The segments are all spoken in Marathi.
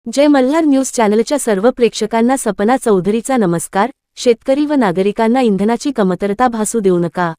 जय मल्हार न्यूज चॅनलच्या सर्व प्रेक्षकांना सपना चौधरीचा नमस्कार। शेतकरी व नागरिकांना इंधनाची कमतरता भासू देऊ नका।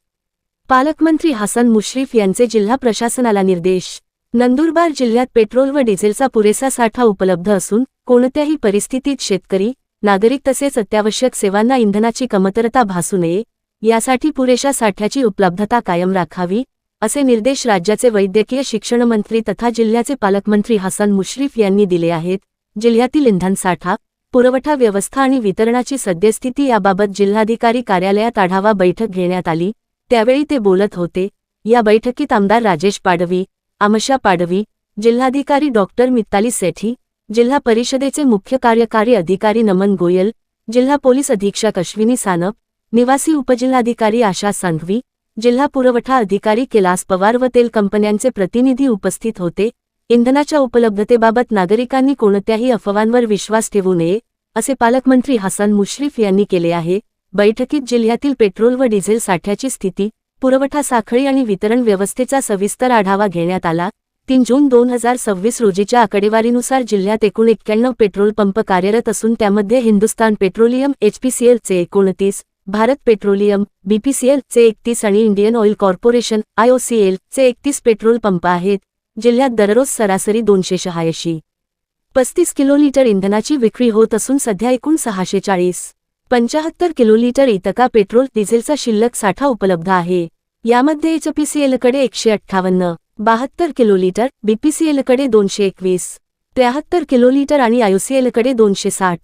पालकमंत्री हसन मुश्रीफ यांचे जिल्हा प्रशासनाला निर्देश। नंदुरबार जिल्ह्यात पेट्रोल व डिझेलचा पुरेसा साठा उपलब्ध असून कोणत्याही परिस्थितीत शेतकरी, नागरिक तसेच अत्यावश्यक सेवांना इंधनाची कमतरता भासू नये यासाठी पुरेशा साठ्याची उपलब्धता कायम राखावी, असे निर्देश राज्याचे वैद्यकीय शिक्षण मंत्री तथा जिल्ह्याचे पालकमंत्री हसन मुश्रीफ यांनी दिले आहेत। जिल्ह्यातील इंधन साठा, पुरवठा व्यवस्था आणि वितरणाची सद्यस्थिती याबाबत जिल्हाधिकारी कार्यालयात आढावा बैठक घेण्यात आली, त्यावेळी ते बोलत होते। या बैठकीत आमदार राजेश पाडवी, आमशा पाडवी, जिल्हाधिकारी डॉक्टर मित्ताली सेठी, जिल्हा परिषदेचे मुख्य कार्यकारी अधिकारी नमन गोयल, जिल्हा पोलीस अधीक्षक अश्विनी सानप, निवासी उपजिल्हाधिकारी आशा संघवी, जिल्हा पुरवठा अधिकारी कैलास पवार व तेल कंपन्यांचे प्रतिनिधी उपस्थित होते। इंधनाच्या उपलब्धतेबाबत नागरिकांनी कोणत्याही अफवांवर विश्वास ठेवू नये, असे पालकमंत्री हसन मुश्रीफ यांनी केले आहे। बैठकीत जिल्ह्यातील पेट्रोल व डिझेल साठ्याची स्थिती, पुरवठा साखळी आणि वितरण व्यवस्थेचा सविस्तर आढावा घेण्यात आला। 3 जून 2026 रोजीच्या आकडेवारीनुसार जिल्ह्यात एकूण 91 पेट्रोल पंप कार्यरत असून त्यामध्ये हिंदुस्तान पेट्रोलियम HPCL चे 29, भारत पेट्रोलियम BPCL चे 31 आणि इंडियन ऑइल कॉर्पोरेशन IOCL चे 31 पेट्रोल पंप आहेत। जिल्ह्यात दररोज सरासरी 235 किलोलीटर इंधनाची विक्री होत असून सध्या एकूण 675 किलोलीटर इतका पेट्रोल डिझेलचा शिल्लक साठा उपलब्ध आहे। यामध्ये HPCL कडे 158, 72 किलोलीटर, BPCL कडे 221, 73 किलोलीटर आणि IOCL कडे 260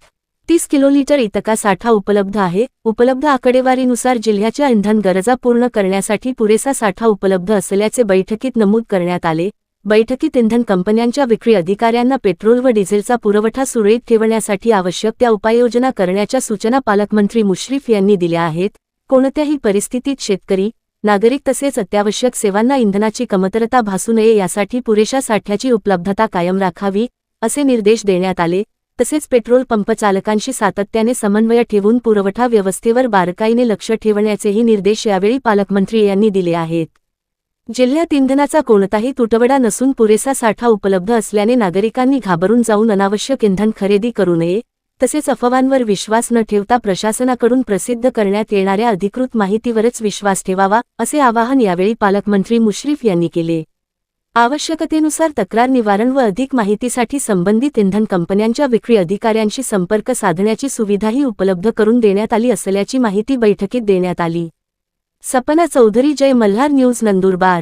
किलोलीटर इतका साठा उपलब्ध आहे। उपलब्ध आकडेवारीनुसार जिल्ह्याच्या इंधन गरजा पूर्ण करण्यासाठी पुरेसा साठा उपलब्ध असल्याचे बैठकीत नमूद करण्यात आले। बैठकीत इंधन कंपन्यांच्या विक्री अधिकाऱ्यांना पेट्रोल व डिझेलचा पुरवठा सुरळीत ठेवण्यासाठी आवश्यक त्या उपाययोजना करण्याच्या सूचना पालकमंत्री मुश्रीफ यांनी दिल्या आहेत। कोणत्याही परिस्थितीत शेतकरी, नागरिक तसेच अत्यावश्यक सेवांना इंधनाची कमतरता भासू नये यासाठी पुरेशा साठ्याची उपलब्धता कायम राखावी, असे निर्देश देण्यात आले। तसेच पेट्रोल पंप चालकांशी सातत्याने समन्वय ठेवून पुरवठा व्यवस्थेवर बारकाईने लक्ष ठेवण्याचेही निर्देश यावेळी पालकमंत्री यांनी दिले आहेत। जिल्ह्यात इंधनाचा कोणताही तुटवडा नसून पुरेसा साठा उपलब्ध असल्याने नागरिकांनी घाबरून जाऊन अनावश्यक इंधन खरेदी करू नये, तसेच अफवांवर विश्वास न ठेवता प्रशासनाकडून प्रसिद्ध करण्यात येणाऱ्या अधिकृत माहितीवरच विश्वास ठेवावा, असे आवाहन यावेळी पालकमंत्री मुश्रीफ यांनी केले। आवश्यकतेनुसार तक्रार निवारण व अधिक माहितीसाठी संबंधित इंधन कंपन्यांच्या विक्री अधिकाऱ्यांशी संपर्क साधण्याची सुविधाही उपलब्ध करून देण्यात आली असल्याची माहिती बैठकीत देण्यात आली। सपना चौधरी, जय मल्हार न्यूज, नंदुरबार।